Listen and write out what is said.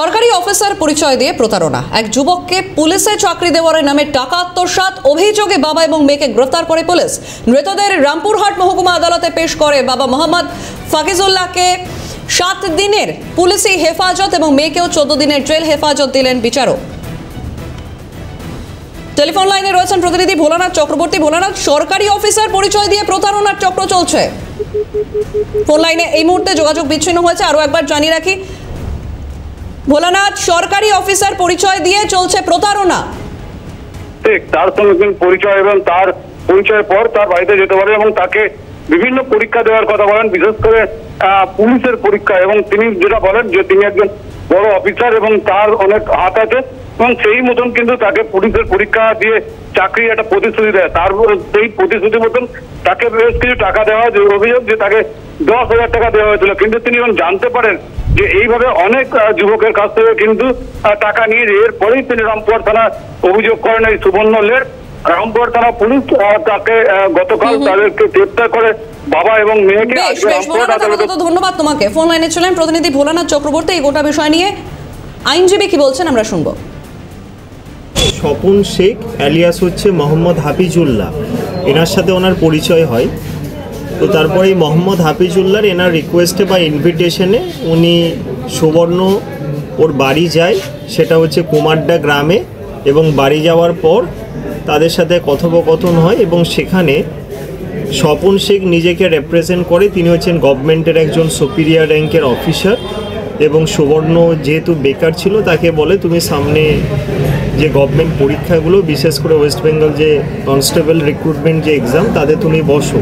সরকারি অফিসার পরিচয় দিয়ে প্রতারণা। এক যুবককে পুলিশে চাকরি দেওয়ার নামে টাকা আত্মসাৎ অভিযোগে বাবা এবং মেয়েকে গ্রেফতার করে পুলিশ। মৃতদের রামপুরহাট মহকুমা আদালতে পেশ করে বাবা মোহাম্মদ ফাকিজুল্লাহকে 7 দিনের পুলিশি হেফাজত এবং মেয়েকেও 14 দিনের জেল হেফাজত দিলেন বিচারক। টেলিফোন লাইনে রয়েছেন প্রতিনিধি ভোলানাথ চক্রবর্তী। ভোলানাথ, সরকারি অফিসার পরিচয় দিয়ে প্রতারণার চক্র চলছে, ফোন লাইনে এই মুহূর্তে যোগাযোগ বিচ্ছিন্ন হয়েছে। আরো একবার জানিয়ে রাখি ভোলানাথ, সরকারি অফিসার পরিচয় দিয়ে চলছে প্রতারণা। ঠিক তার সঙ্গে পরিচয় এবং তার পরিচয়ের পর তার বাড়িতে যেতে পারে এবং তাকে বিভিন্ন পরীক্ষা দেওয়ার কথা বলেন, বিশেষ করে পুলিশের পরীক্ষা। এবং তিনি যেটা বলেন যে তিনি একজন বড় অফিসার এবং তার অনেক হাত আছে এবং সেই মতন কিন্তু তাকে পুলিশের পরীক্ষা দিয়ে চাকরি একটা প্রতিশ্রুতি দেয়। তার সেই প্রতিশ্রুতি মতন তাকে বেশ কিছু টাকা দেওয়া যে অভিযোগ যে তাকে 10,000 টাকা দেওয়া হয়েছিল। কিন্তু তিনি যখন জানতে পারেন যে এইভাবে অনেক যুবকের কাছ থেকে কিন্তু টাকা নিয়ে এরপরেই তিনি রামপুরহাট থানা অভিযোগ করেন এই সুবর্ণ লেট। রামপুরহাট থানা পুলিশ তাকে গতকাল তাদেরকে গ্রেফতার করে বাবা এবং মেয়েকে। ধন্যবাদ তোমাকে। ফোন লাইনে ছিলেন প্রতিনিধি ভোলানাথ চক্রবর্তী। এই গোটা বিষয় নিয়ে আইনজীবী কি বলছেন আমরা শুনবো। স্বপন শেখ অ্যালিয়াস হচ্ছে মোহাম্মদ হাফিজুল্লাহ, এনার সাথে ওনার পরিচয় হয়। তো তারপরে এই মোহাম্মদ হাফিজুল্লাহর এনার রিকোয়েস্টে বা ইনভিটেশনে উনি সুবর্ণ ওর বাড়ি যায়, সেটা হচ্ছে কুমারডা গ্রামে। এবং বাড়ি যাওয়ার পর তাদের সাথে কথোপকথন হয় এবং সেখানে স্বপন শেখ নিজেকে রিপ্রেজেন্ট করে। তিনি হচ্ছেন গভর্নমেন্টের একজন সুপিরিয়র র্যাঙ্কের অফিসার এবং সুবর্ণ যেহেতু বেকার ছিল তাকে বলে তুমি সামনে যে গভর্নমেন্ট পরীক্ষাগুলো, বিশেষ করে ওয়েস্ট বেঙ্গল যে কনস্টেবল রিক্রুটমেন্ট যে এক্সাম, তাতে তুমি বসো।